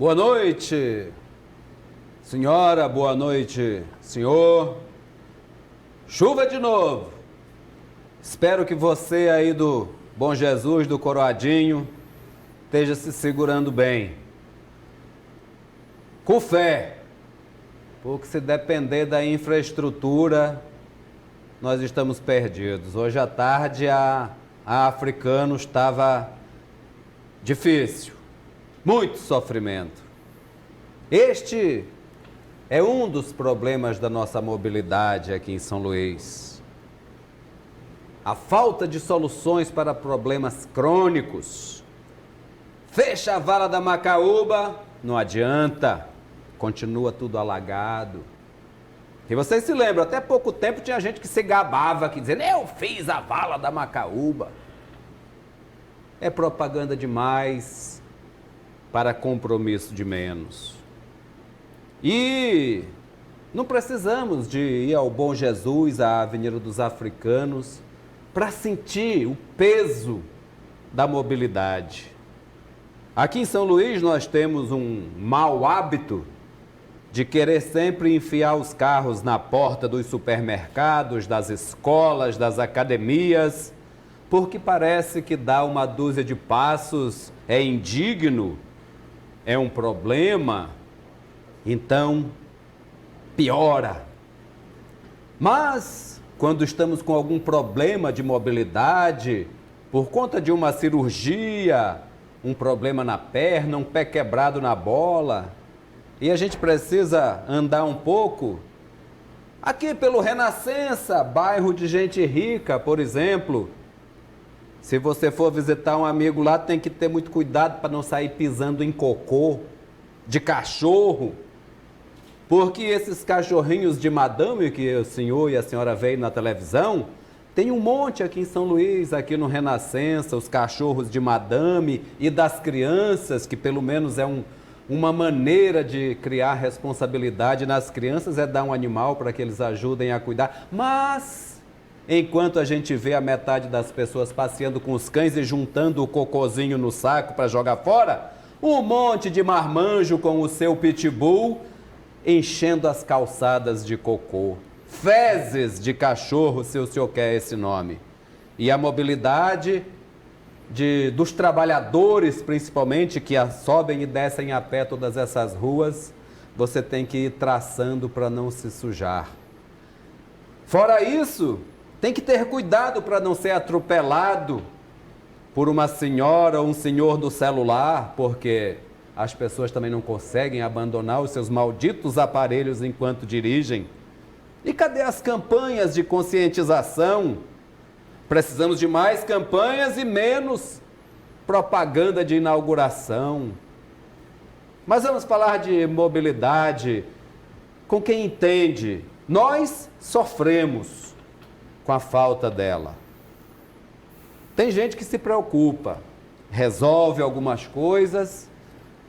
Boa noite, senhora, boa noite, senhor. Chuva de novo. Espero que você aí do Bom Jesus, do Coroadinho, esteja se segurando bem. Com fé, porque se depender da infraestrutura, nós estamos perdidos. Hoje à tarde a Africano estava difícil, muito sofrimento. Este é um dos problemas da nossa mobilidade aqui em São Luís. A falta de soluções para problemas crônicos. Fecha a vala da Macaúba, não adianta, continua tudo alagado. E vocês se lembram, até pouco tempo tinha gente que se gabava aqui, dizendo, eu fiz a vala da Macaúba. É propaganda demais para compromisso de menos. E não precisamos de ir ao Bom Jesus, à Avenida dos Africanos, para sentir o peso da mobilidade. Aqui em São Luís nós temos um mau hábito de querer sempre enfiar os carros na porta dos supermercados, das escolas, das academias, porque parece que dar uma dúzia de passos é indigno, é um problema, então piora. Mas quando estamos com algum problema de mobilidade, por conta de uma cirurgia, um problema na perna, um pé quebrado na bola, e a gente precisa andar um pouco, aqui pelo Renascença, bairro de gente rica, por exemplo, se você for visitar um amigo lá, tem que ter muito cuidado para não sair pisando em cocô de cachorro, porque esses cachorrinhos de madame que o senhor e a senhora veem na televisão, tem um monte aqui em São Luís, aqui no Renascença, os cachorros de madame e das crianças, que pelo menos é uma maneira de criar responsabilidade nas crianças, é dar um animal para que eles ajudem a cuidar. Mas, enquanto a gente vê a metade das pessoas passeando com os cães e juntando o cocôzinho no saco para jogar fora, um monte de marmanjo com o seu pitbull enchendo as calçadas de cocô. Fezes de cachorro, se o senhor quer esse nome. E a mobilidade dos trabalhadores, principalmente, que sobem e descem a pé todas essas ruas, você tem que ir traçando para não se sujar. Fora isso, tem que ter cuidado para não ser atropelado por uma senhora ou um senhor do celular, porque as pessoas também não conseguem abandonar os seus malditos aparelhos enquanto dirigem. E cadê as campanhas de conscientização? Precisamos de mais campanhas e menos propaganda de inauguração. Mas vamos falar de mobilidade com quem entende. Nós sofremos com a falta dela. Tem gente que se preocupa, resolve algumas coisas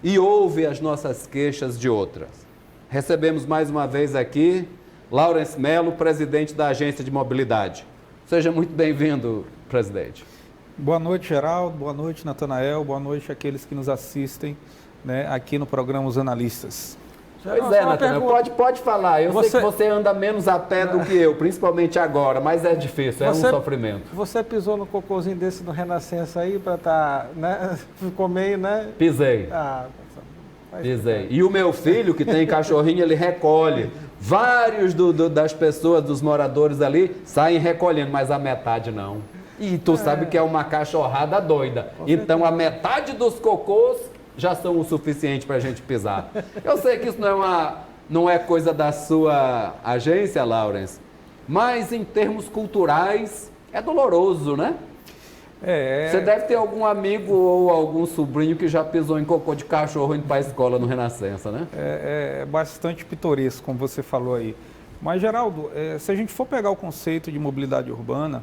e ouve as nossas queixas de outras. Recebemos mais uma vez aqui Laurence Melo, presidente da Agência de Mobilidade. Seja muito bem-vindo, presidente. Boa noite, Geraldo. Boa noite, Natanael. Boa noite àqueles que nos assistem, né, aqui no programa Os Analistas. Pois é, Natanael, pode falar. Eu sei que você anda menos a pé do que eu, principalmente agora, mas é difícil, é um sofrimento. Você pisou no cocôzinho desse no Renascença aí para estar, né? Ficou meio, né? Pisei. Pisei. E o meu filho, que tem cachorrinho, ele recolhe. Vários das pessoas, dos moradores ali, saem recolhendo, mas a metade não. E tu sabe que é uma cachorrada doida. Então a metade dos cocôs já são o suficiente para a gente pisar. Eu sei que isso não é coisa da sua agência, Laurence, mas em termos culturais é doloroso, né? Você deve ter algum amigo ou algum sobrinho que já pisou em cocô de cachorro indo para a escola no Renascença, né? É bastante pitoresco, como você falou aí. Mas, Geraldo, se a gente for pegar o conceito de mobilidade urbana,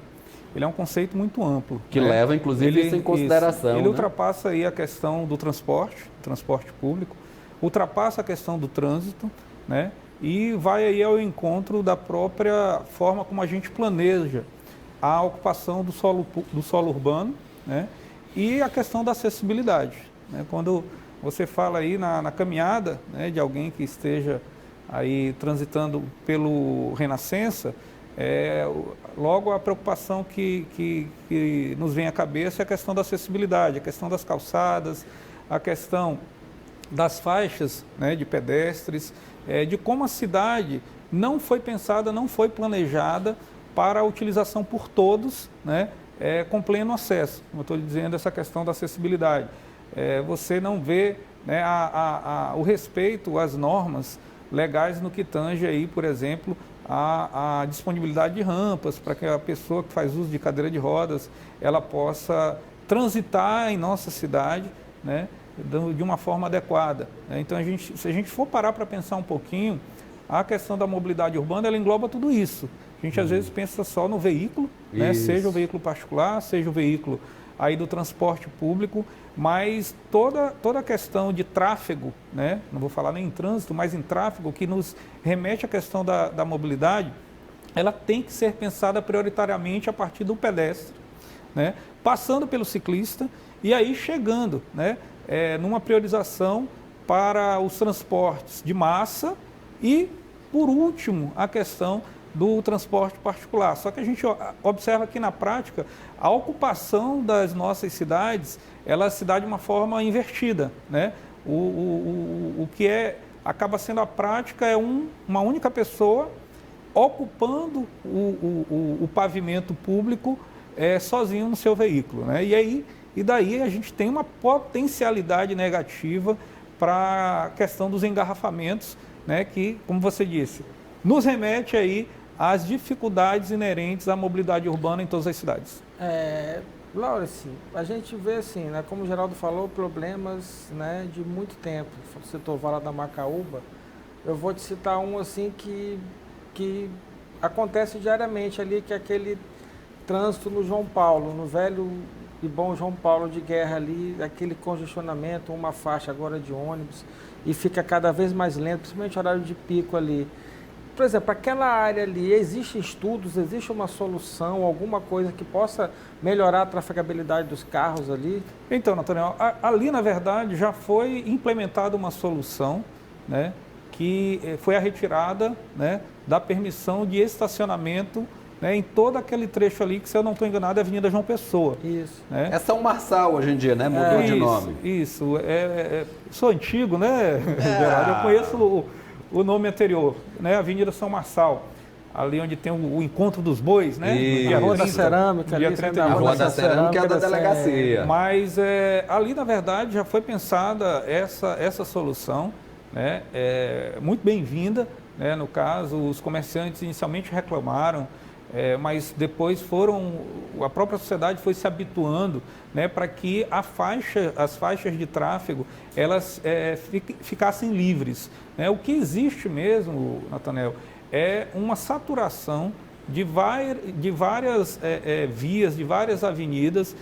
ele é um conceito muito amplo. Que leva, inclusive, isso em consideração. Ele ultrapassa aí a questão do transporte público, ultrapassa a questão do trânsito, né? E vai aí ao encontro da própria forma como a gente planeja a ocupação do solo urbano, né? E a questão da acessibilidade, né? Quando Você fala aí na caminhada, né, de alguém que esteja aí transitando pelo Renascença, logo a preocupação que nos vem à cabeça é a questão da acessibilidade, a questão das calçadas, a questão das faixas, né, de pedestres, de como a cidade não foi pensada, não foi planejada para a utilização por todos, né, com pleno acesso. Como eu estou dizendo, essa questão da acessibilidade. Você não vê, né, o respeito às normas legais no que tange aí, por exemplo, a disponibilidade de rampas para que a pessoa que faz uso de cadeira de rodas ela possa transitar em nossa cidade, né, de uma forma adequada. Então, se a gente for parar para pensar um pouquinho, a questão da mobilidade urbana ela engloba tudo isso. A gente às vezes pensa só no veículo, né, seja o veículo particular, seja o veículo aí do transporte público, mas toda a questão de tráfego, né, não vou falar nem em trânsito, mas em tráfego, que nos remete à questão da mobilidade, ela tem que ser pensada prioritariamente a partir do pedestre, né, passando pelo ciclista e aí chegando, né, numa priorização para os transportes de massa e, por último, a questão do transporte particular. Só que a gente observa que na prática a ocupação das nossas cidades, ela se dá de uma forma invertida, né? O que acaba sendo a prática é uma única pessoa ocupando o pavimento público sozinho no seu veículo, né? E daí a gente tem uma potencialidade negativa para a questão dos engarrafamentos, né? Que, como você disse, nos remete aí às dificuldades inerentes à mobilidade urbana em todas as cidades. Laurice, a gente vê assim, né, como o Geraldo falou, problemas, né, de muito tempo. Você citou o Vale da Macaúba, eu vou te citar um assim que acontece diariamente ali, que é aquele trânsito no João Paulo, no velho e bom João Paulo de Guerra ali, aquele congestionamento, uma faixa agora de ônibus, e fica cada vez mais lento, principalmente horário de pico ali. Por exemplo, aquela área ali, existem estudos, existe uma solução, alguma coisa que possa melhorar a trafegabilidade dos carros ali? Então, Nathaniel, ali na verdade já foi implementada uma solução, né, que foi a retirada, né, da permissão de estacionamento, né, em todo aquele trecho ali, que se eu não estou enganado é a Avenida João Pessoa. Isso. Né? É São Marçal hoje em dia, né? Mudou de nome. Isso. Sou antigo, né, Geraldo? Eu conheço o nome anterior, né? Avenida São Marçal, ali onde tem o encontro dos bois, né? E a Rua da Cerâmica, dia ali, 31. A Rua da Cerâmica é da delegacia. Mas ali, na verdade, já foi pensada essa solução, né? Muito bem-vinda, né? No caso, os comerciantes inicialmente reclamaram, mas depois a própria sociedade foi se habituando, né, para que as faixas de tráfego elas ficassem livres. Né? O que existe mesmo, Nathaniel, é uma saturação de várias vias, de várias avenidas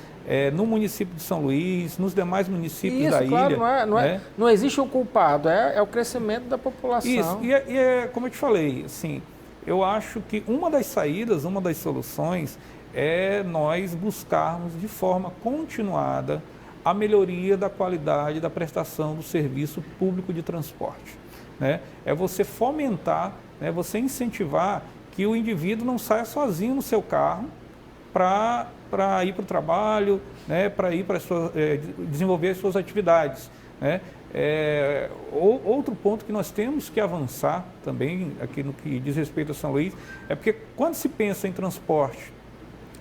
no município de São Luís, nos demais municípios da ilha. Não existe um culpado, é o crescimento da população. Isso, e como eu te falei, assim, eu acho que uma das saídas, uma das soluções é nós buscarmos de forma continuada a melhoria da qualidade da prestação do serviço público de transporte. Né? É você fomentar, né, você incentivar que o indivíduo não saia sozinho no seu carro para ir para o trabalho, né, para ir para desenvolver as suas atividades. Né? Outro ponto que nós temos que avançar também, aqui no que diz respeito a São Luís, é porque quando se pensa em transporte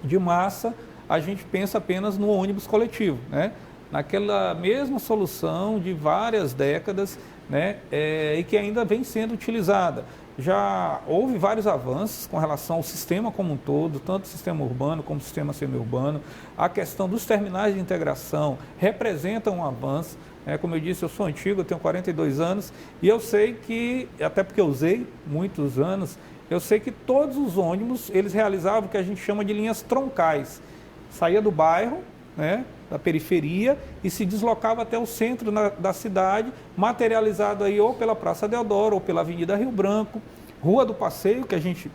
de massa, a gente pensa apenas no ônibus coletivo, né? Naquela mesma solução de várias décadas, né? E que ainda vem sendo utilizada. Já houve vários avanços com relação ao sistema como um todo, tanto o sistema urbano como o sistema semiurbano. A questão dos terminais de integração representa um avanço. Como eu disse, eu sou antigo, eu tenho 42 anos e eu sei que, até porque eu usei muitos anos, eu sei que todos os ônibus, eles realizavam o que a gente chama de linhas troncais. Saía do bairro, né, da periferia e se deslocava até o centro da cidade, materializado aí ou pela Praça Deodoro ou pela Avenida Rio Branco, Rua do Passeio, que a gente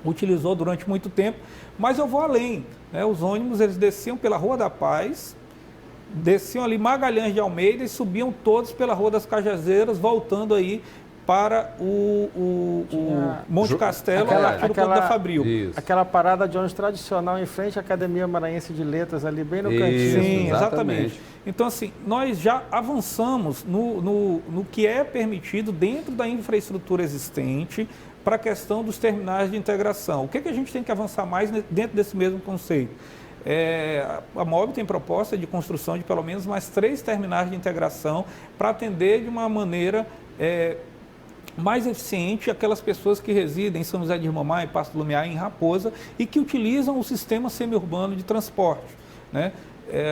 utilizou durante muito tempo, mas eu vou além. Né, os ônibus, eles desciam pela Rua da Paz, desciam ali Magalhães de Almeida e subiam todos pela Rua das Cajazeiras, voltando aí para o Monte Castelo, a partir do ponto da Fabril. Isso. Aquela parada de ônibus tradicional em frente à Academia Maranhense de Letras, ali bem no Isso, cantinho. Sim, exatamente. exatamente. Então, assim, nós já avançamos no que é permitido dentro da infraestrutura existente para a questão dos terminais de integração. O que a gente tem que avançar mais dentro desse mesmo conceito? A MOB tem proposta de construção de pelo menos mais 3 terminais de integração para atender de uma maneira mais eficiente aquelas pessoas que residem em São José de Ribamar, em Pasto Lumiar, em Raposa e que utilizam o sistema semi-urbano de transporte, né?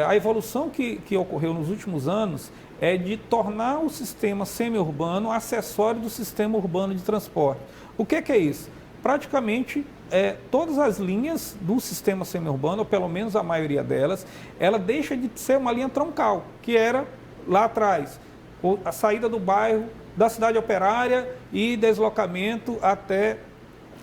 A evolução que ocorreu nos últimos anos é de tornar o sistema semi-urbano acessório do sistema urbano de transporte. O que é isso? Praticamente todas as linhas do sistema semi-urbano, ou pelo menos a maioria delas, ela deixa de ser uma linha troncal, que era lá atrás, a saída do bairro, da cidade operária e deslocamento até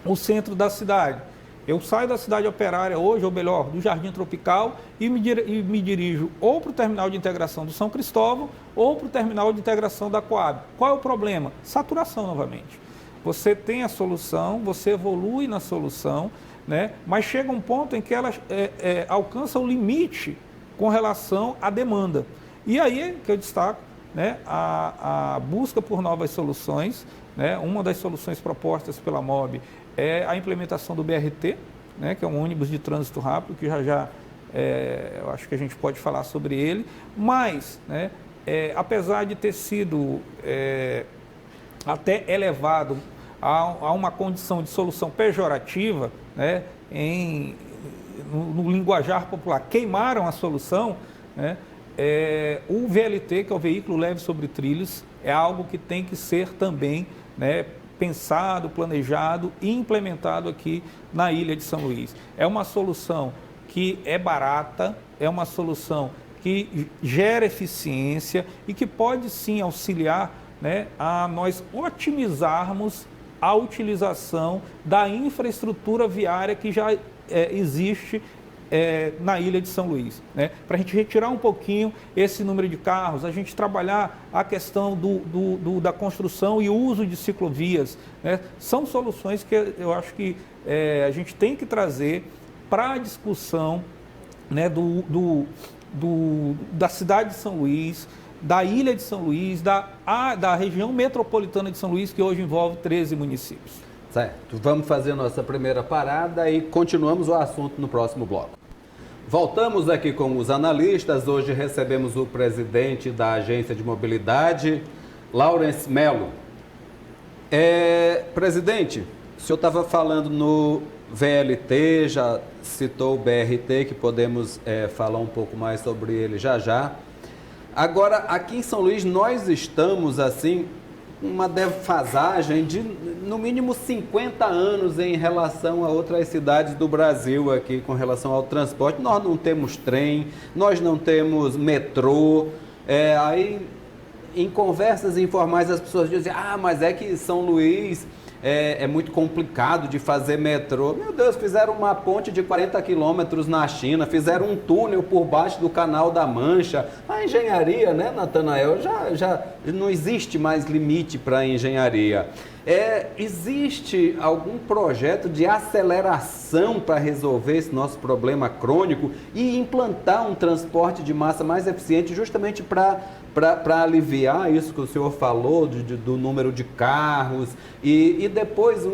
o centro da cidade. Eu saio da cidade operária hoje, ou melhor, do Jardim Tropical, e me dirijo ou para o terminal de integração do São Cristóvão ou para o terminal de integração da Coab. Qual é o problema? Saturação novamente. Você tem a solução, você evolui na solução, né? Mas chega um ponto em que ela alcança o limite com relação à demanda. E aí é que eu destaco, né, a busca por novas soluções, né? Uma das soluções propostas pela MOB é a implementação do BRT, né, que é um ônibus de trânsito rápido, que já eu acho que a gente pode falar sobre ele, mas, né, apesar de ter sido até elevado a uma condição de solução pejorativa, né, no linguajar popular, queimaram a solução, né, o VLT, que é o veículo leve sobre trilhos, é algo que tem que ser também, né, pensado, planejado e implementado aqui na Ilha de São Luís. É uma solução que é barata, é uma solução que gera eficiência e que pode sim auxiliar, né, a nós otimizarmos a utilização da infraestrutura viária que já existe na Ilha de São Luís, né? Para a gente retirar um pouquinho esse número de carros, a gente trabalhar a questão da construção e uso de ciclovias, né? São soluções que eu acho que a gente tem que trazer para a discussão, né, da cidade de São Luís, da Ilha de São Luís, da região metropolitana de São Luís, que hoje envolve 13 municípios. Certo, vamos fazer a nossa primeira parada e continuamos o assunto no próximo bloco. Voltamos aqui com os analistas. Hoje recebemos o presidente da Agência de Mobilidade, Laurence Melo. Presidente, o senhor estava falando no VLT, já citou o BRT, que podemos falar um pouco mais sobre ele já. Agora, aqui em São Luís, nós estamos, assim, uma defasagem de, no mínimo, 50 anos em relação a outras cidades do Brasil aqui, com relação ao transporte. Nós não temos trem, nós não temos metrô. Aí, em conversas informais, as pessoas dizem, mas é que São Luís é muito complicado de fazer metrô. Meu Deus, fizeram uma ponte de 40 quilômetros na China, fizeram um túnel por baixo do Canal da Mancha. A engenharia, né, Natanael, já não existe mais limite para a engenharia. Existe algum projeto de aceleração para resolver esse nosso problema crônico e implantar um transporte de massa mais eficiente justamente para aliviar isso que o senhor falou, do número de carros e depois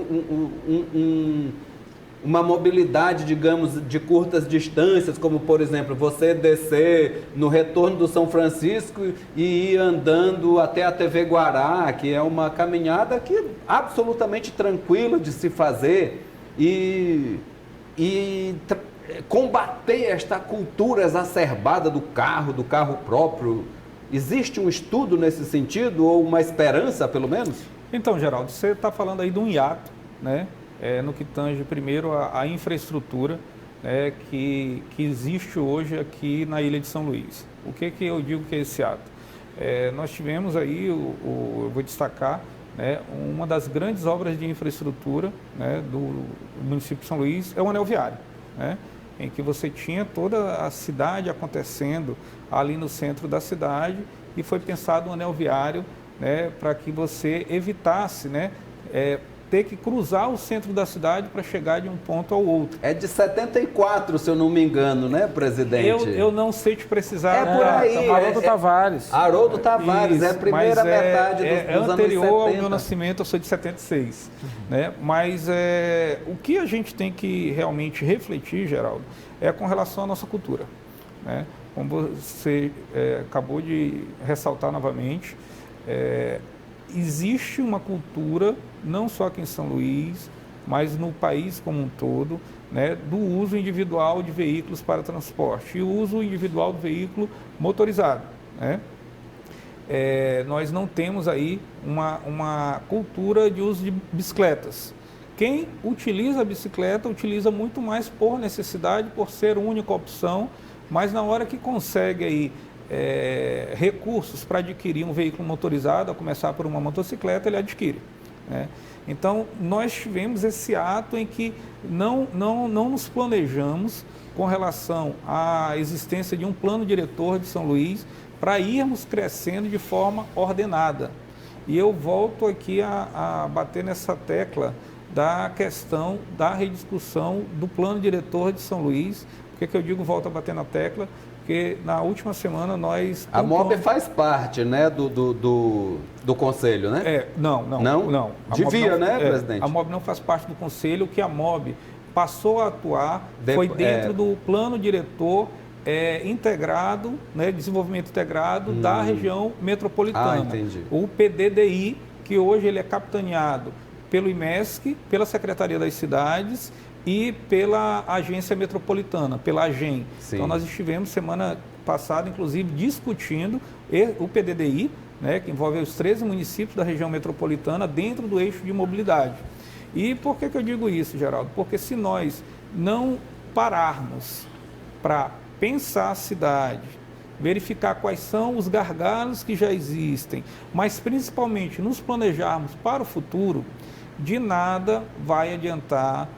uma mobilidade, digamos, de curtas distâncias, como, por exemplo, você descer no retorno do São Francisco e ir andando até a TV Guará, que é uma caminhada que absolutamente tranquila de se fazer e combater esta cultura exacerbada do carro próprio. Existe um estudo nesse sentido ou uma esperança, pelo menos? Então, Geraldo, você está falando aí de um hiato, né? No que tange primeiro a infraestrutura, né, que existe hoje aqui na Ilha de São Luís. O que eu digo que é esse hiato? Nós tivemos aí, eu vou destacar, né, uma das grandes obras de infraestrutura, né, do município de São Luís é o anel viário, né? em que você tinha toda a cidade acontecendo ali no centro da cidade e foi pensado um anel viário, né, para que você evitasse, né, ter que cruzar o centro da cidade para chegar de um ponto ao outro. É de 74, se eu não me engano, né, presidente? Eu não sei te precisar. É por aí. Haroldo Tavares. Haroldo Tavares, Isso, é a primeira metade dos anos 70. Anterior ao meu nascimento, eu sou de 76. Né? Mas o que a gente tem que realmente refletir, Geraldo, é com relação à nossa cultura. Né? Como você acabou de ressaltar novamente, existe uma cultura, não só aqui em São Luís, mas no país como um todo, né, do uso individual de veículos para transporte e o uso individual do veículo motorizado. Né? Nós não temos aí uma cultura de uso de bicicletas. Quem utiliza a bicicleta utiliza muito mais por necessidade, por ser a única opção, mas na hora que consegue aí recursos para adquirir um veículo motorizado, a começar por uma motocicleta, ele adquire. Né? Então, nós tivemos esse ato em que não nos planejamos com relação à existência de um plano diretor de São Luís para irmos crescendo de forma ordenada. E eu volto aqui a bater nessa tecla da questão da rediscussão do plano diretor de São Luís. Por que eu digo volto a bater na tecla? Porque na última semana nós... A MOB faz parte, né, do conselho, né? Não. Devia, né, presidente? A MOB não faz parte do conselho. O que a MOB passou a atuar foi dentro do plano diretor integrado, né, desenvolvimento integrado da região metropolitana. Entendi. O PDDI, que hoje ele é capitaneado pelo IMESC, pela Secretaria das Cidades e pela agência metropolitana, pela AGEM. Sim. Então nós estivemos semana passada, inclusive, discutindo o PDDI, né, que envolve os 13 municípios da região metropolitana dentro do eixo de mobilidade. E por que eu digo isso, Geraldo? Porque se nós não pararmos para pensar a cidade, verificar quais são os gargalos que já existem, mas principalmente nos planejarmos para o futuro, de nada vai adiantar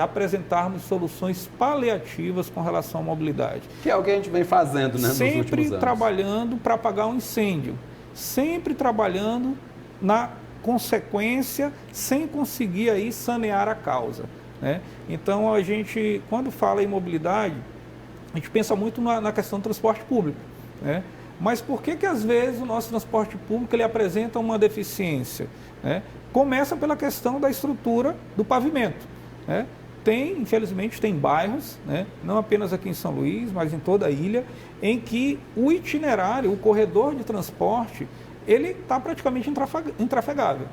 apresentarmos soluções paliativas com relação à mobilidade. Que é o que a gente vem fazendo, né, nos últimos anos. Sempre trabalhando para apagar um incêndio, sempre trabalhando na consequência, sem conseguir aí sanear a causa. Né? Então, a gente, quando fala em mobilidade, a gente pensa muito na questão do transporte público. Né? Mas por que às vezes o nosso transporte público ele apresenta uma deficiência? Né? Começa pela questão da estrutura do pavimento. Né? Infelizmente, tem bairros, né, não apenas aqui em São Luís, mas em toda a ilha, em que o itinerário, o corredor de transporte, ele está praticamente intrafegável.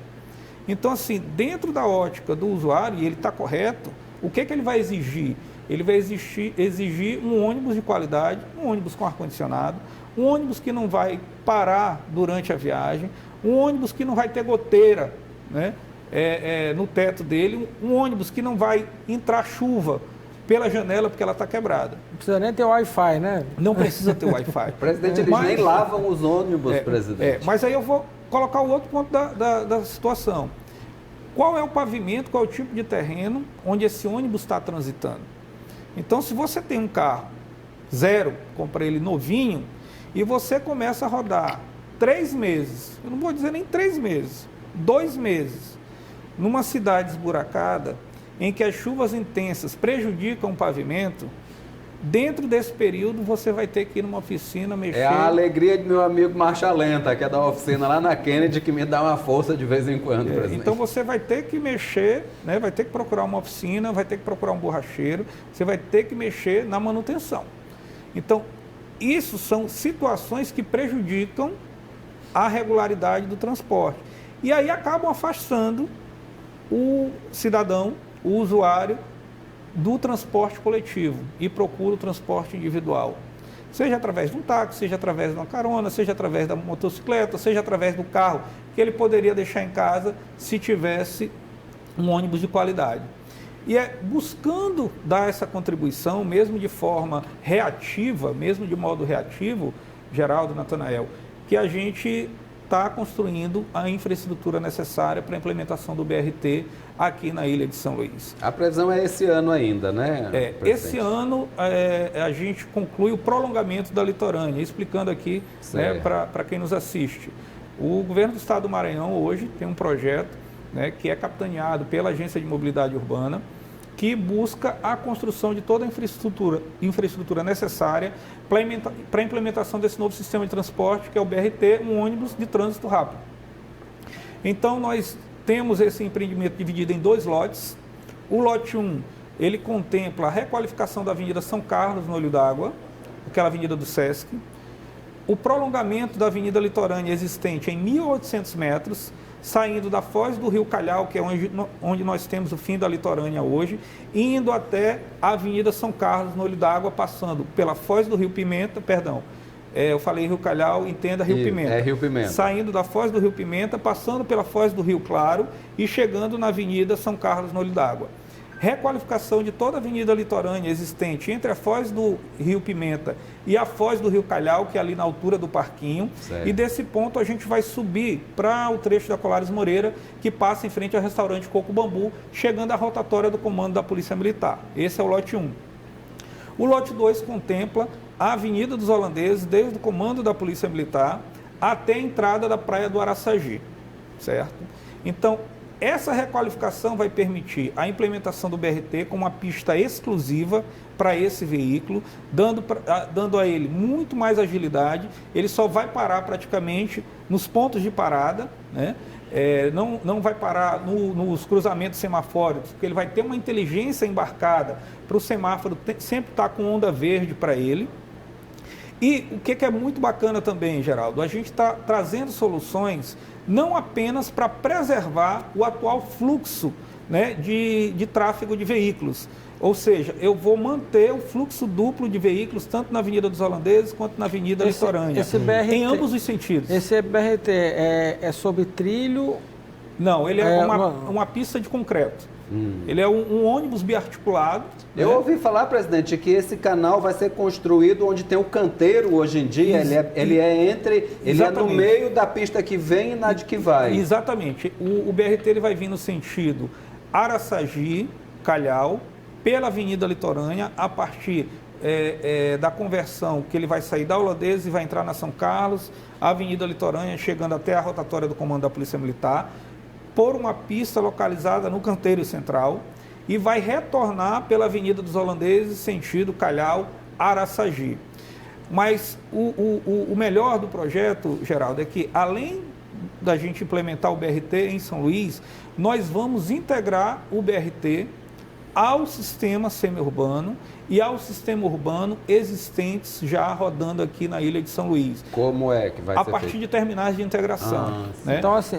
Então, assim, dentro da ótica do usuário, e ele está correto, o que ele vai exigir? Ele vai exigir um ônibus de qualidade, um ônibus com ar-condicionado, um ônibus que não vai parar durante a viagem, um ônibus que não vai ter goteira, né, no teto dele, um ônibus que não vai entrar chuva pela janela porque ela está quebrada. Não precisa nem ter Wi-Fi, né? Não precisa ter Wi-Fi. Presidente, eles nem lavam os ônibus, presidente. Mas aí eu vou colocar o outro ponto da situação. Qual é o pavimento, qual é o tipo de terreno onde esse ônibus está transitando? Então, se você tem um carro zero, compra ele novinho, e você começa a rodar 3 meses, eu não vou dizer nem 3 meses, 2 meses, numa cidade esburacada, em que as chuvas intensas prejudicam o pavimento, dentro desse período você vai ter que ir numa oficina mexer... É a alegria de meu amigo Marcha Lenta, que é da oficina lá na Kennedy, que me dá uma força de vez em quando, presidente. Então você vai ter que mexer, né, vai ter que procurar uma oficina, vai ter que procurar um borracheiro, você vai ter que mexer na manutenção. Então, isso são situações que prejudicam a regularidade do transporte. E aí acabam afastando o cidadão, o usuário, do transporte coletivo e procura o transporte individual. Seja através de um táxi, seja através de uma carona, seja através da motocicleta, seja através do carro que ele poderia deixar em casa se tivesse um ônibus de qualidade. E é buscando dar essa contribuição, mesmo de forma reativa, mesmo de modo reativo, Geraldo, Natanael, que a gente está construindo a infraestrutura necessária para a implementação do BRT aqui na Ilha de São Luís. A previsão é esse ano ainda, né? Esse ano a gente conclui o prolongamento da litorânea, explicando aqui, né, para quem nos assiste. O governo do estado do Maranhão hoje tem um projeto, né, que é capitaneado pela Agência de Mobilidade Urbana, que busca a construção de toda a infraestrutura necessária para a implementação desse novo sistema de transporte, que é o BRT, um ônibus de trânsito rápido. Então, nós temos esse empreendimento dividido em 2 lotes. O lote 1, ele contempla a requalificação da Avenida São Carlos, no Olho d'Água, aquela avenida do Sesc, o prolongamento da Avenida Litorânea existente em 1.800 metros, saindo da foz do Rio Calhau, que é onde nós temos o fim da litorânea hoje, indo até a Avenida São Carlos, no Olho d'Água, passando pela foz do Rio Pimenta, eu falei Rio Calhau, entenda Rio Pimenta. É Rio Pimenta. Saindo da foz do Rio Pimenta, passando pela foz do Rio Claro e chegando na Avenida São Carlos, no Olho d'Água. Requalificação de toda a avenida litorânea existente entre a foz do Rio Pimenta e a foz do Rio Calhau, que é ali na altura do Parquinho. Certo. E desse ponto a gente vai subir para o trecho da Colares Moreira, que passa em frente ao restaurante Coco Bambu, chegando à rotatória do comando da Polícia Militar. Esse é o lote 1. O lote 2 contempla a Avenida dos Holandeses, desde o comando da Polícia Militar até a entrada da Praia do Araçagi, certo? Então, essa requalificação vai permitir a implementação do BRT com uma pista exclusiva para esse veículo, dando a ele muito mais agilidade. Ele só vai parar praticamente nos pontos de parada, né? Não vai parar nos cruzamentos semafóricos, porque ele vai ter uma inteligência embarcada para o semáforo sempre estar com onda verde para ele. E o que é muito bacana também, Geraldo, a gente está trazendo soluções não apenas para preservar o atual fluxo, né, de tráfego de veículos. Ou seja, eu vou manter o fluxo duplo de veículos, tanto na Avenida dos Holandeses quanto na Avenida Litorânea, em ambos os sentidos. Esse BRT é sobre trilho? Não, ele é uma pista de concreto. Ele é um ônibus biarticulado. Eu ouvi falar, presidente, que esse canal vai ser construído onde tem o canteiro hoje em dia. Ele é no meio da pista que vem e na de que vai. Exatamente. O BRT ele vai vir no sentido Araçagi, Calhau, pela Avenida Litorânea, a partir da conversão que ele vai sair da Holandesa e vai entrar na São Carlos, a Avenida Litorânea, chegando até a rotatória do comando da Polícia Militar, por uma pista localizada no canteiro central e vai retornar pela Avenida dos Holandeses, sentido Calhau, Araçagi. Mas o melhor do projeto, Geraldo, é que além da gente implementar o BRT em São Luís, nós vamos integrar o BRT ao sistema semiurbano e ao sistema urbano existentes já rodando aqui na Ilha de São Luís. Como é que vai ser a partir de terminais de integração. Né? Então, assim,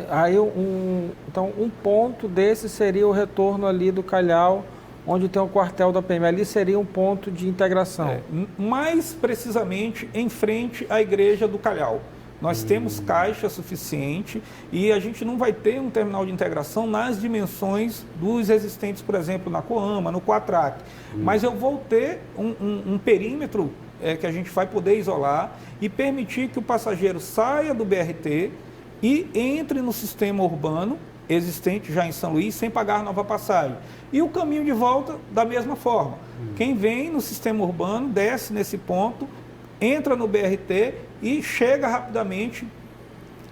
um ponto desse seria o retorno ali do Calhau, onde tem o quartel da PM. Ali seria um ponto de integração. Mais precisamente em frente à igreja do Calhau. Nós temos caixa suficiente e a gente não vai ter um terminal de integração nas dimensões dos existentes, por exemplo, na Coama, no Quatrac. Mas eu vou ter um perímetro que a gente vai poder isolar e permitir que o passageiro saia do BRT e entre no sistema urbano existente já em São Luís sem pagar nova passagem. E o caminho de volta da mesma forma. Quem vem no sistema urbano desce nesse ponto, entra no BRT e chega rapidamente,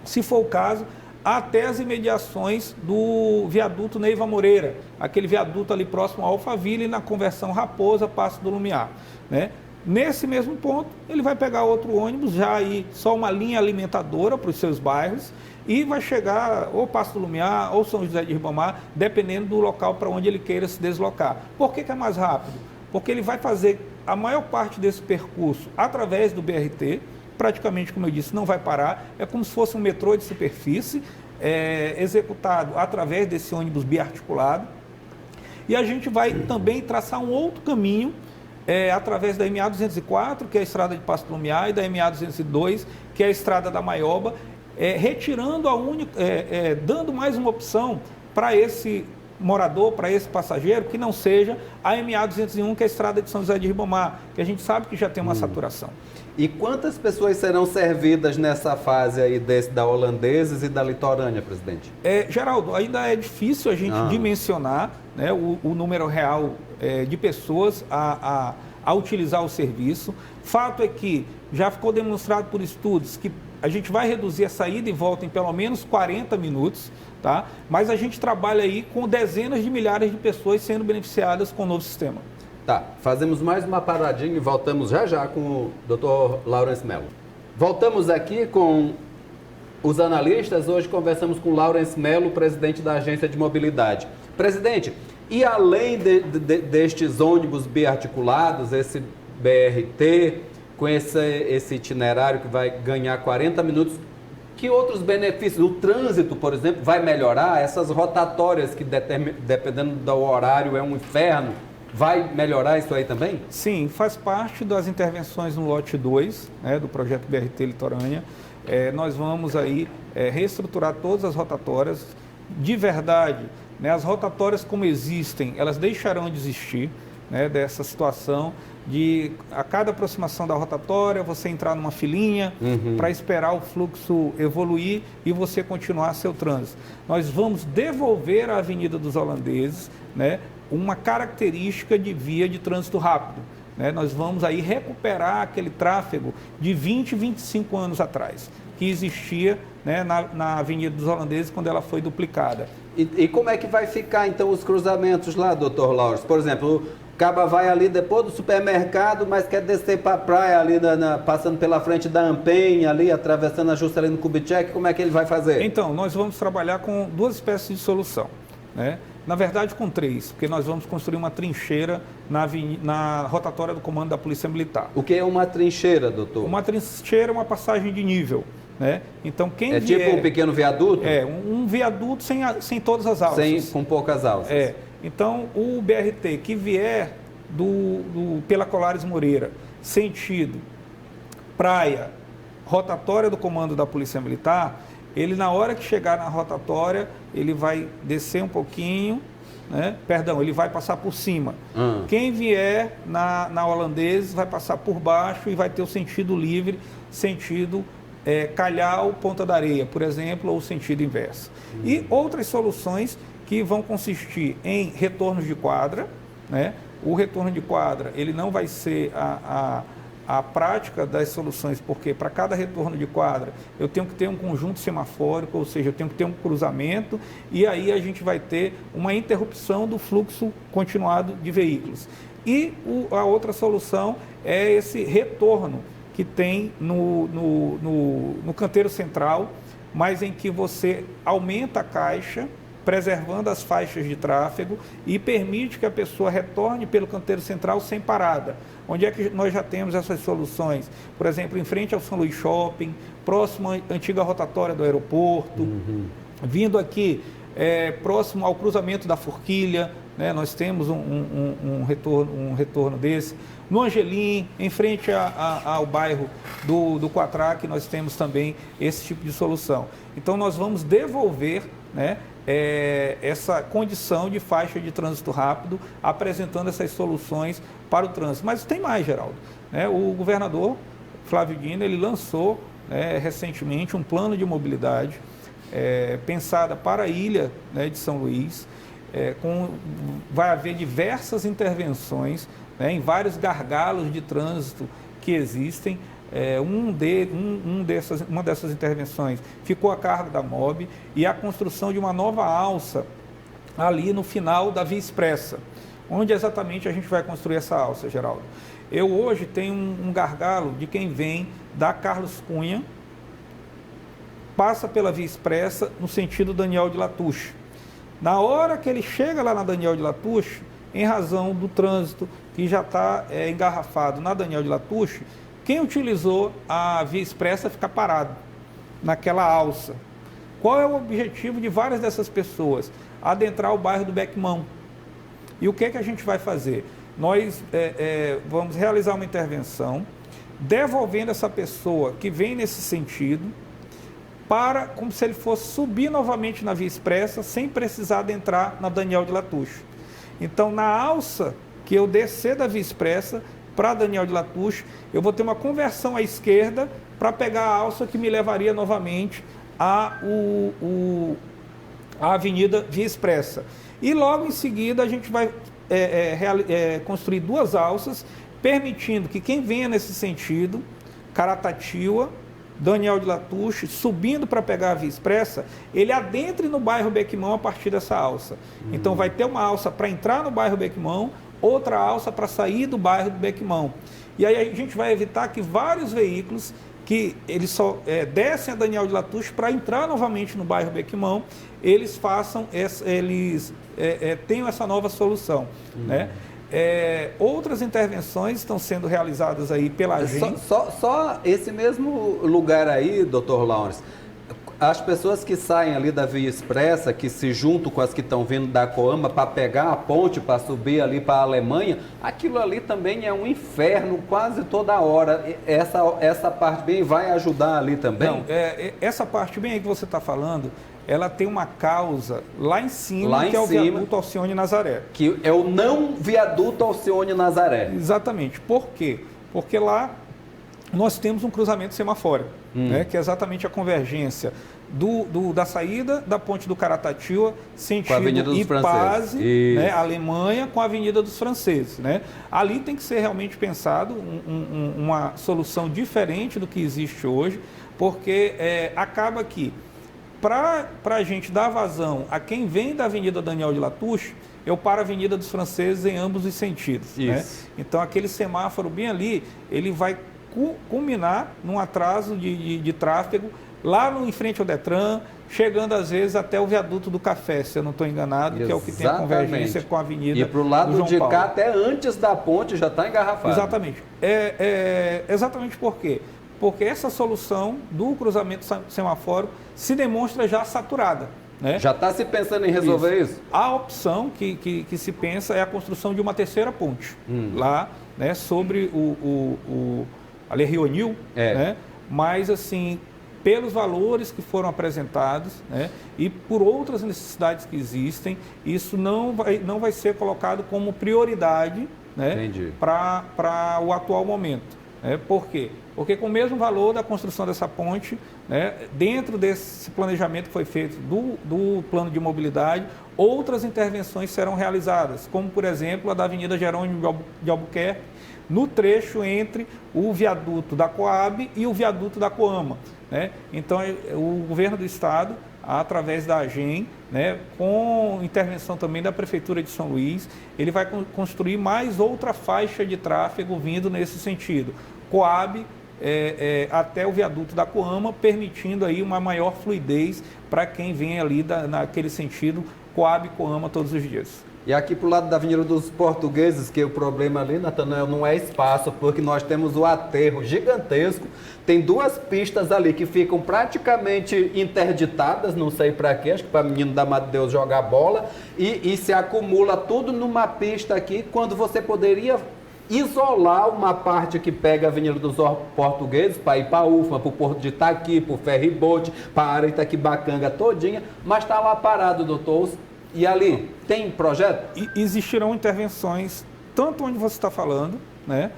se for o caso, até as imediações do viaduto Neiva Moreira, aquele viaduto ali próximo ao Alphaville, na conversão Raposa, Passo do Lumiar, né? Nesse mesmo ponto, ele vai pegar outro ônibus, já aí só uma linha alimentadora para os seus bairros, e vai chegar ou Passo do Lumiar ou São José de Ribamar, dependendo do local para onde ele queira se deslocar. Por que é mais rápido? Porque ele vai fazer a maior parte desse percurso através do BRT, praticamente, como eu disse, não vai parar, é como se fosse um metrô de superfície, executado através desse ônibus biarticulado, e a gente vai também traçar um outro caminho, através da MA 204, que é a estrada de Passo do Lumiar, e da MA 202, que é a estrada da Maioba, retirando dando mais uma opção para esse morador, para esse passageiro, que não seja a MA 201, que é a estrada de São José de Ribamar, que a gente sabe que já tem uma saturação. E quantas pessoas serão servidas nessa fase aí da Holandeses e da Litorânea, presidente? Geraldo, ainda é difícil a gente dimensionar, né, o número real de pessoas a utilizar o serviço. Fato é que já ficou demonstrado por estudos que a gente vai reduzir a saída e volta em pelo menos 40 minutos, tá? Mas a gente trabalha aí com dezenas de milhares de pessoas sendo beneficiadas com o novo sistema. Tá, fazemos mais uma paradinha e voltamos já com o Dr. Laurence Mello. Voltamos aqui com os analistas. Hoje conversamos com o Laurence Mello, presidente da Agência de Mobilidade. Presidente, e além destes ônibus biarticulados, esse BRT, com esse itinerário que vai ganhar 40 minutos, que outros benefícios? O trânsito, por exemplo, vai melhorar? Essas rotatórias que, dependendo do horário, é um inferno, vai melhorar isso aí também? Sim, faz parte das intervenções no lote 2, né, do projeto BRT Litorânea. Nós vamos aí reestruturar todas as rotatórias. De verdade, né, as rotatórias como existem, elas deixarão de existir, né, dessa situação de a cada aproximação da rotatória você entrar numa filinha para esperar o fluxo evoluir e você continuar seu trânsito. Nós vamos devolver à Avenida dos Holandeses, né, uma característica de via de trânsito rápido, né? Nós vamos aí recuperar aquele tráfego de 20, 25 anos atrás, que existia, né, na Avenida dos Holandeses quando ela foi duplicada. E como é que vai ficar então os cruzamentos lá, doutor Laurence? Por exemplo, o caba vai ali depois do supermercado, mas quer descer para a praia ali, passando pela frente da Ampem, ali, atravessando a Juscelino Kubitschek, como é que ele vai fazer? Então, nós vamos trabalhar com duas espécies de solução, né? Na verdade, com 3, porque nós vamos construir uma trincheira na rotatória do Comando da Polícia Militar. O que é uma trincheira, doutor? Uma trincheira é uma passagem de nível, né? Então, quem vier... tipo um pequeno viaduto? Um viaduto sem todas as alças. Com poucas alças. Então, o BRT que vier pela Colares Moreira, sentido praia, rotatória do Comando da Polícia Militar, ele, na hora que chegar na rotatória, ele vai descer um pouquinho, né? Perdão, ele vai passar por cima. Quem vier na Holandeses vai passar por baixo e vai ter o sentido livre, sentido Calhau, Ponta da Areia, por exemplo, ou sentido inverso. E outras soluções que vão consistir em retornos de quadra, né? O retorno de quadra, ele não vai ser a prática das soluções, porque para cada retorno de quadra eu tenho que ter um conjunto semafórico, ou seja, eu tenho que ter um cruzamento, e aí a gente vai ter uma interrupção do fluxo continuado de veículos. E a outra solução é esse retorno que tem no canteiro central, mas em que você aumenta a caixa, preservando as faixas de tráfego e permite que a pessoa retorne pelo canteiro central sem parada. Onde é que nós já temos essas soluções? Por exemplo, em frente ao São Luís Shopping, próximo à antiga rotatória do aeroporto, vindo aqui próximo ao cruzamento da Forquilha, né? Nós temos um retorno desse. No Angelim, em frente ao bairro do Quatraque, nós temos também esse tipo de solução. Então, nós vamos devolver, né, essa condição de faixa de trânsito rápido, apresentando essas soluções para o trânsito. Mas tem mais, Geraldo, né? O governador Flávio Dino, ele lançou recentemente um plano de mobilidade pensada para a ilha, né, de São Luís. Vai haver diversas intervenções, né, em vários gargalos de trânsito que existem. Uma dessas intervenções ficou a cargo da MOB, e a construção de uma nova alça ali no final da Via Expressa. Onde exatamente a gente vai construir essa alça, Geraldo? Eu hoje tenho um gargalo de quem vem da Carlos Cunha, passa pela Via Expressa no sentido Daniel de Latouche. Na hora que ele chega lá na Daniel de Latouche, em razão do trânsito que já está engarrafado na Daniel de Latouche, quem utilizou a Via Expressa fica parado naquela alça. Qual é o objetivo de várias dessas pessoas? Adentrar o bairro do Beckmão. E o que é que a gente vai fazer? Nós vamos realizar uma intervenção, devolvendo essa pessoa que vem nesse sentido, como se ele fosse subir novamente na Via Expressa, sem precisar adentrar na Daniel de Latouche. Então, na alça que eu descer da Via Expressa para Daniel de Latouche, eu vou ter uma conversão à esquerda para pegar a alça que me levaria novamente à Avenida Via Expressa. E logo em seguida a gente vai construir 2 alças, permitindo que quem venha nesse sentido, Caratatiba, Daniel de Latouche, subindo para pegar a Via Expressa, ele adentre no bairro Bequimão a partir dessa alça. Então vai ter uma alça para entrar no bairro Bequimão, outra alça para sair do bairro do Bequimão. E aí a gente vai evitar que vários veículos que eles só descem a Daniel de Latouche para entrar novamente no bairro Bequimão, eles tenham essa nova solução, né? Outras intervenções estão sendo realizadas aí pela agência. Só esse mesmo lugar aí, doutor Lawrence, as pessoas que saem ali da Via Expressa, que se juntam com as que estão vindo da Coama para pegar a ponte, para subir ali para a Alemanha, aquilo ali também é um inferno quase toda hora. Essa parte bem vai ajudar ali também? Não, essa parte bem aí que você está falando, ela tem uma causa lá em cima, que é o viaduto Alcione Nazaré. Que é o não viaduto Alcione Nazaré. Exatamente. Por quê? Porque lá nós temos um cruzamento semafórico, né, que é exatamente a convergência da saída da ponte do Caratatiba, sentido Ipase, né, Alemanha, com a Avenida dos Franceses. Né? Ali tem que ser realmente pensado uma solução diferente do que existe hoje, porque acaba que, para a gente dar vazão a quem vem da Avenida Daniel de Latouche, eu paro a Avenida dos Franceses em ambos os sentidos. Né? Então, aquele semáforo bem ali, ele vai culminar num atraso de tráfego lá em frente ao Detran, chegando às vezes até o viaduto do Café, se eu não estou enganado, que é o que tem a convergência com a Avenida E para o lado de cá, até antes da ponte, já está engarrafado. Exatamente. Exatamente por quê? Porque essa solução do cruzamento semafórico se demonstra já saturada. Né? Já está se pensando em resolver isso? A opção que se pensa é a construção de uma terceira ponte, lá, né, sobre ali Rio Anil, né? Mas assim, pelos valores que foram apresentados, né, e por outras necessidades que existem, isso não vai ser colocado como prioridade, né, para o atual momento. Por quê? Porque com o mesmo valor da construção dessa ponte, né, dentro desse planejamento que foi feito do plano de mobilidade, outras intervenções serão realizadas, como por exemplo a da Avenida Jerônimo de Albuquerque, no trecho entre o viaduto da Coab e o viaduto da Coama. Né? Então o governo do estado, através da AGEM, né, com intervenção também da Prefeitura de São Luís, ele vai construir mais outra faixa de tráfego vindo nesse sentido. Coab até o viaduto da Coama, permitindo aí uma maior fluidez para quem vem ali naquele sentido, Coab e Coama todos os dias. E aqui para o lado da Avenida dos Portugueses, que o problema ali, Natanael, não é espaço, porque nós temos o aterro gigantesco, tem 2 pistas ali que ficam praticamente interditadas, não sei para quê, acho que para menino da Mata de Deus jogar bola, e se acumula tudo numa pista aqui, quando você poderia isolar uma parte que pega a Avenida dos Portugueses para ir para a UFMA, para o Porto de Itaqui, para o Ferryboat, para a área Itaquibacanga todinha, mas está lá parado, doutor. E ali, tem projeto? Existirão intervenções, tanto onde você está falando, né?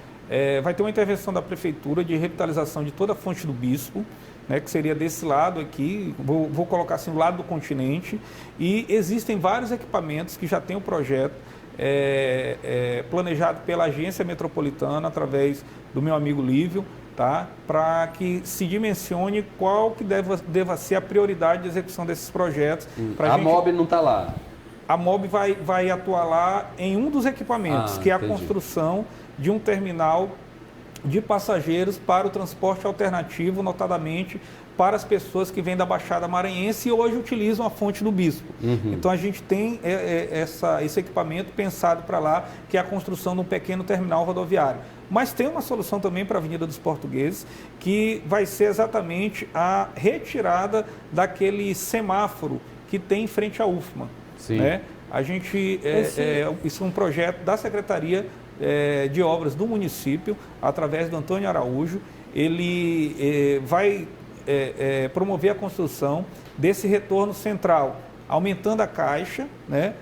Vai ter uma intervenção da Prefeitura de revitalização de toda a Fonte do Bispo, né, que seria desse lado aqui, vou colocar assim, do lado do continente, e existem vários equipamentos que já tem o projeto planejado pela Agência Metropolitana, através do meu amigo Lívio, tá? Para que se dimensione qual que deva ser a prioridade de execução desses projetos. A MOB não está lá? A MOB vai atuar lá em um dos equipamentos, que é a construção de um terminal de passageiros para o transporte alternativo, notadamente para as pessoas que vêm da Baixada Maranhense e hoje utilizam a Fonte do Bispo. Então a gente tem esse equipamento pensado para lá, que é a construção de um pequeno terminal rodoviário. Mas tem uma solução também para a Avenida dos Portugueses, que vai ser exatamente a retirada daquele semáforo que tem em frente à UFMA. Né? A gente, isso é um projeto da Secretaria de Obras do município, através do Antônio Araújo. Ele vai promover a construção desse retorno central, aumentando a caixa, né?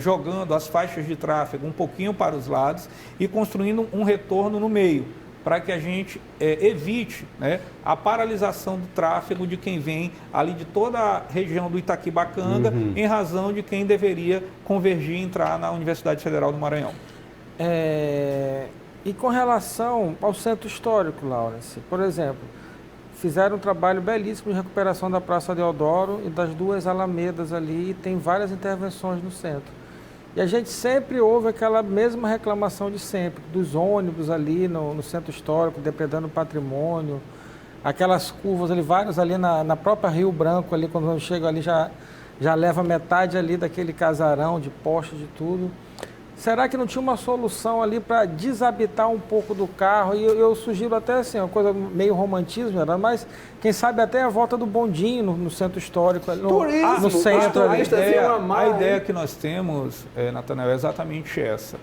Jogando as faixas de tráfego um pouquinho para os lados e construindo um retorno no meio, para que a gente evite, né, a paralisação do tráfego de quem vem ali de toda a região do Itaquibacanga, em razão de quem deveria convergir e entrar na Universidade Federal do Maranhão. E com relação ao centro histórico, Laurence, por exemplo, fizeram um trabalho belíssimo de recuperação da Praça Deodoro e das duas alamedas ali, e tem várias intervenções no centro. E a gente sempre ouve aquela mesma reclamação de sempre, dos ônibus ali no centro histórico, depredando o patrimônio, aquelas curvas ali, vários ali na própria Rio Branco, ali, quando chega ali já leva metade ali daquele casarão de postes, de tudo. Será que não tinha uma solução ali para desabitar um pouco do carro? E eu sugiro até assim, uma coisa meio romantismo, mas quem sabe até a volta do bondinho no centro histórico, no centro. A ideia que nós temos, Natanael, é exatamente essa.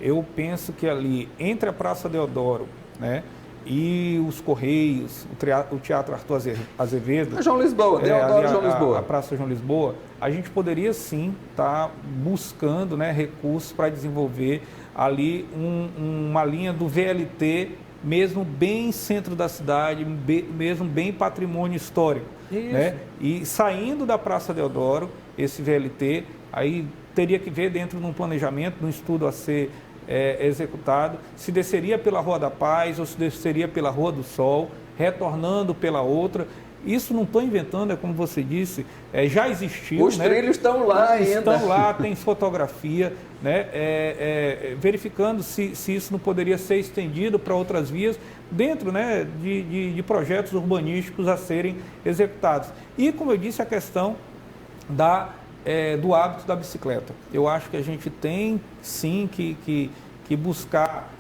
Eu penso que ali, entre a Praça Deodoro, né, e os Correios, o Teatro Arthur Azevedo... João Lisboa, Deodoro João Lisboa. A Praça João Lisboa, a gente poderia sim estar buscando, né, recursos para desenvolver ali uma linha do VLT, mesmo bem centro da cidade, mesmo bem patrimônio histórico. Né? E saindo da Praça Deodoro, esse VLT, aí teria que ver dentro de um planejamento, de um estudo a ser executado, se desceria pela Rua da Paz ou se desceria pela Rua do Sol, retornando pela outra. Isso não estou inventando, é como você disse, já existiu. Os trilhos estão lá ainda. Estão lá, tem fotografia, né? Verificando se isso não poderia ser estendido para outras vias, dentro, né, de projetos urbanísticos a serem executados. E, como eu disse, a questão do hábito da bicicleta. Eu acho que a gente tem, sim, que buscar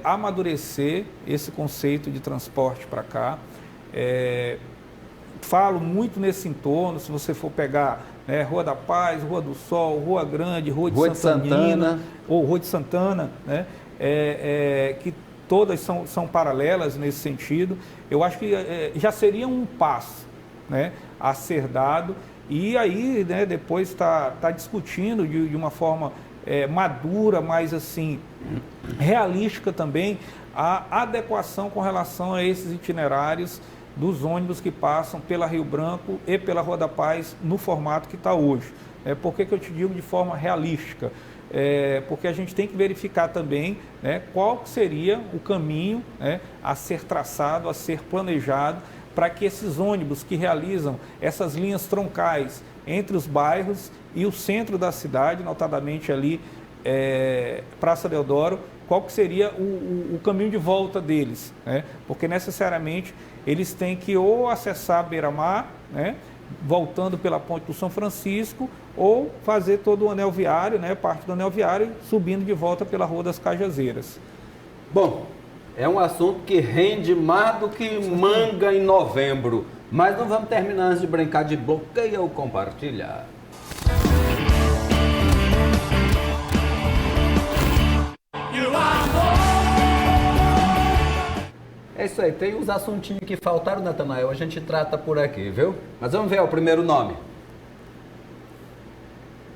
amadurecer esse conceito de transporte para cá. Falo muito nesse entorno, se você for pegar, né, Rua da Paz, Rua do Sol, Rua Grande, Rua de Santana, ou Rua de Santana, né, que todas são paralelas nesse sentido. Eu acho que já seria um passo, né, a ser dado. E aí, né, depois está discutindo de uma forma madura, mas assim, realística também, a adequação com relação a esses itinerários dos ônibus que passam pela Rio Branco e pela Rua da Paz no formato que está hoje. Por que eu te digo de forma realística? Porque a gente tem que verificar também, né, qual seria o caminho, né, a ser traçado, a ser planejado, para que esses ônibus que realizam essas linhas troncais entre os bairros e o centro da cidade, notadamente ali Praça Deodoro, qual que seria o caminho de volta deles, né? Porque necessariamente eles têm que ou acessar a Beira-Mar, né, voltando pela Ponte do São Francisco, ou fazer todo o anel viário, né, parte do anel viário, subindo de volta pela Rua das Cajazeiras. Bom, é um assunto que rende mais do que manga em novembro. Mas não vamos terminar antes de brincar de bloqueia ou compartilha. É isso aí, tem uns assuntinhos que faltaram, Natanael, a gente trata por aqui, viu? Mas vamos ver o primeiro nome.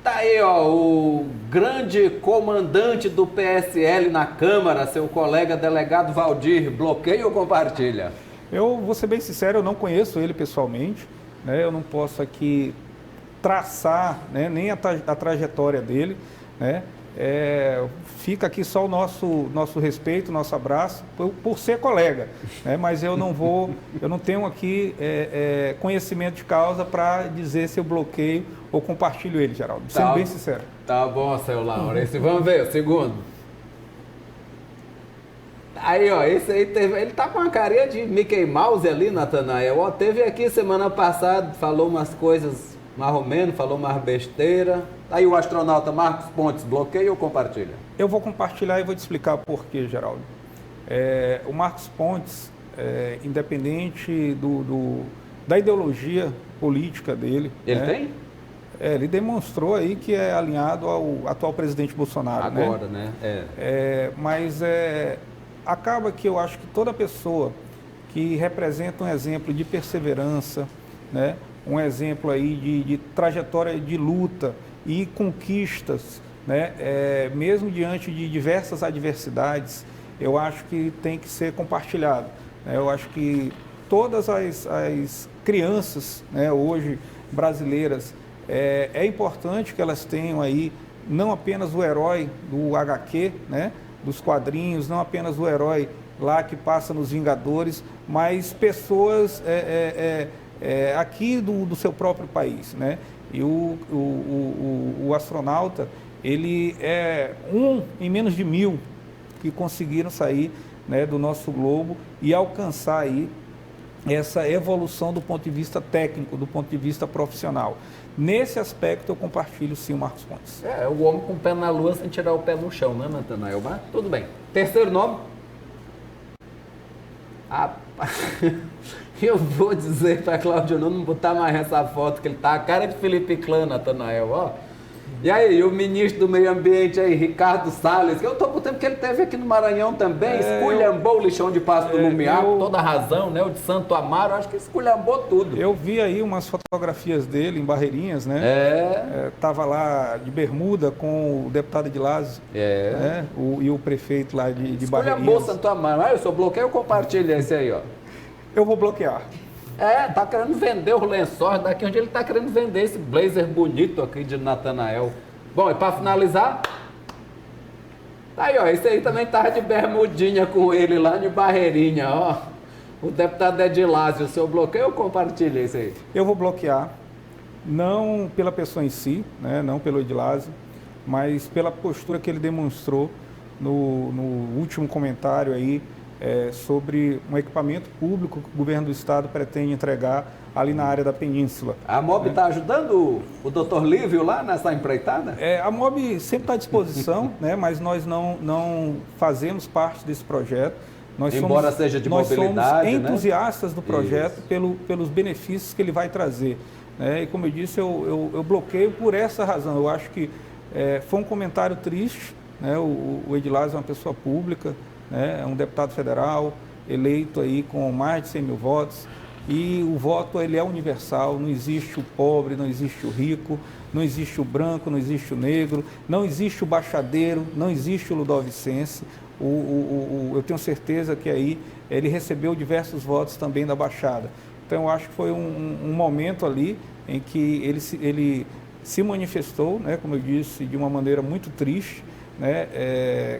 Tá aí, ó, o grande comandante do PSL na Câmara, seu colega delegado Valdir, bloqueia ou compartilha? Eu vou ser bem sincero, eu não conheço ele pessoalmente, né? Eu não posso aqui traçar, né, nem a trajetória dele, né? Fica aqui só o nosso respeito, nosso abraço, por ser colega, né? Mas eu não tenho aqui conhecimento de causa para dizer se eu bloqueio ou compartilho ele, Geraldo, sendo bem sincero. Tá bom, seu Laurence. Vamos ver o segundo. Aí, ó, esse aí ele tá com uma carinha de Mickey Mouse ali, Natanael. Ó, teve aqui semana passada, falou umas coisas mais ou menos, falou mais besteira. Aí o astronauta Marcos Pontes, bloqueia ou compartilha? Eu vou compartilhar e vou te explicar por quê, Geraldo. O Marcos Pontes, independente da ideologia política dele... Ele tem? Ele demonstrou aí que é alinhado ao atual presidente Bolsonaro. Agora, né? Mas acaba que eu acho que toda pessoa que representa um exemplo de perseverança, né? Um exemplo aí de trajetória de luta e conquistas, né? Mesmo diante de diversas adversidades, eu acho que tem que ser compartilhado, né? Eu acho que todas as crianças, né, hoje brasileiras, é importante que elas tenham aí não apenas o herói do HQ, né, dos quadrinhos, não apenas o herói lá que passa nos Vingadores, mas pessoas aqui do seu próprio país, né? E o astronauta, ele é em menos de 1000 que conseguiram sair, né, do nosso globo e alcançar aí essa evolução do ponto de vista técnico, do ponto de vista profissional. Nesse aspecto eu compartilho sim o Marcos Pontes. O homem com o pé na lua sem tirar o pé no chão, né, Natanael? Mas tudo bem. Terceiro nome? Eu vou dizer para Cláudio não botar mais essa foto, que ele tá a cara de Felipe Clã, Natanael, ó. E aí, o ministro do Meio Ambiente aí, Ricardo Salles, que eu tô por tempo que ele teve aqui no Maranhão também, esculhambou o lixão de Passo do Lumiar, com toda a razão, né? O de Santo Amaro, acho que esculhambou tudo. Eu vi aí umas fotografias dele em Barreirinhas, né? Tava lá de bermuda com o deputado Edilásio, né? E o prefeito lá de Barreirinhas. Esculhambou Santo Amaro. Eu sou bloqueio, compartilha esse aí, ó. Eu vou bloquear. Tá querendo vender os lençóis daqui onde ele tá querendo vender esse blazer bonito aqui de Natanael. Bom, e para finalizar, tá aí, ó, esse aí também tava de bermudinha com ele lá de Barreirinha, ó. O deputado Edilásio, o seu bloqueio ou compartilha esse aí? Eu vou bloquear, não pela pessoa em si, né, não pelo Edilásio, mas pela postura que ele demonstrou no último comentário aí, sobre um equipamento público que o governo do estado pretende entregar ali na área da península. A MOB está ajudando o doutor Lívio lá nessa empreitada? A MOB sempre está à disposição, né, mas nós não fazemos parte desse projeto. Embora seja de mobilidade, nós somos entusiastas do projeto pelos benefícios que ele vai trazer, né? E como eu disse, eu bloqueio por essa razão. Eu acho que foi um comentário triste, né? O Edilásio é uma pessoa pública, né? É um deputado federal eleito aí com mais de 100 mil votos, e o voto ele é universal, não existe o pobre, não existe o rico, não existe o branco, não existe o negro, não existe o baixadeiro, não existe o ludovicense. Eu tenho certeza que aí ele recebeu diversos votos também da Baixada. Então eu acho que foi um momento ali em que ele se manifestou, né, como eu disse, de uma maneira muito triste, né,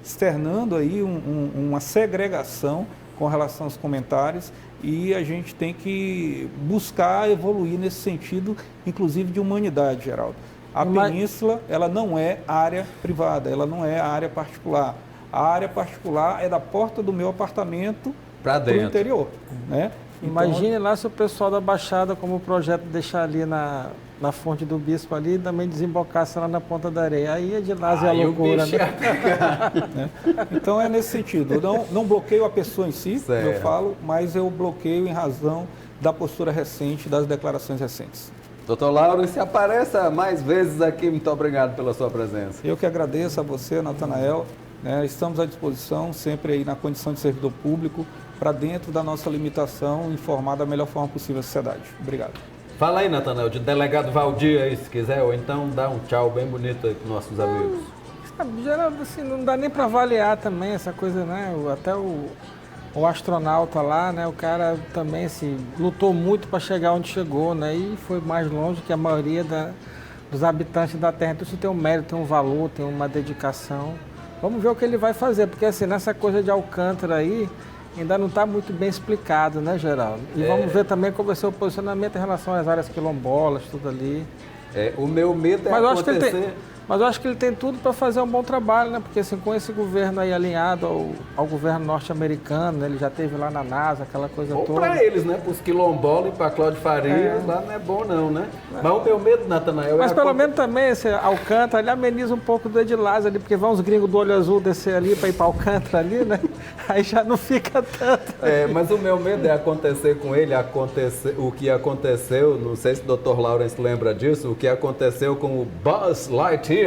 externando aí uma segregação com relação aos comentários, e a gente tem que buscar evoluir nesse sentido, inclusive de humanidade, Geraldo. A península, ela não é área privada, ela não é área particular. A área particular é da porta do meu apartamento para o interior, né? Imagine lá se o pessoal da Baixada, como o projeto deixar ali na fonte do Bispo ali, também desembocasse lá na Ponta da Areia. Aí é de lá a loucura, né? Então é nesse sentido. Eu não bloqueio a pessoa em si, como eu falo, mas eu bloqueio em razão da postura recente, das declarações recentes. Doutor Laurence, apareça mais vezes aqui. Muito obrigado pela sua presença. Eu que agradeço a você, Natanael. Estamos à disposição, sempre aí na condição de servidor público, para dentro da nossa limitação, informar da melhor forma possível a sociedade. Obrigado. Fala aí, Natanael, de delegado Valdir aí, se quiser, ou então dá um tchau bem bonito aí para os nossos amigos. Geraldo, assim, não dá nem para avaliar também essa coisa, né? Até o astronauta lá, né? O cara também, assim, lutou muito para chegar onde chegou, né? E foi mais longe que a maioria dos habitantes da Terra. Então isso tem um mérito, tem um valor, tem uma dedicação. Vamos ver o que ele vai fazer, porque assim, nessa coisa de Alcântara aí, ainda não está muito bem explicado, né, Geraldo? E vamos ver também como vai ser o posicionamento em relação às áreas quilombolas, tudo ali. O meu medo é acontecer... Mas eu acho que ele tem tudo para fazer um bom trabalho, né? Porque assim, com esse governo aí alinhado ao governo norte-americano, né? Ele já esteve lá na NASA, aquela coisa toda. Ou para eles, né? Para os quilombolas e para Cláudio Farias, lá não é bom não, né? Mas o meu medo, Natanael... Mas pelo menos também esse Alcântara, ele ameniza um pouco do Edilásio ali, porque vão os gringos do olho azul descer ali para ir para Alcântara ali, né? Aí já não fica tanto. Mas o meu medo é acontecer com ele, o que aconteceu, não sei se o Dr. Laurence lembra disso, o que aconteceu com o Buzz Lightyear,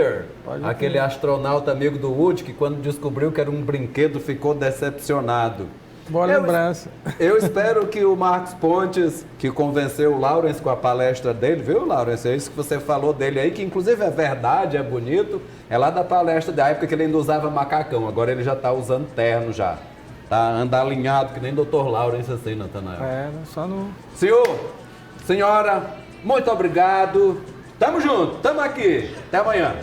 aquele astronauta amigo do Woody, que quando descobriu que era um brinquedo ficou decepcionado. Boa lembrança. Eu espero que o Marcos Pontes, que convenceu o Laurence com a palestra dele, viu, Laurence? É isso que você falou dele aí, que inclusive é verdade, é bonito. É lá da palestra da época que ele ainda usava macacão. Agora ele já está usando terno já. Tá, anda alinhado, que nem Dr. Laurence assim, Natanael. Só no... Senhor, senhora, muito obrigado. Tamo junto, tamo aqui. Até amanhã.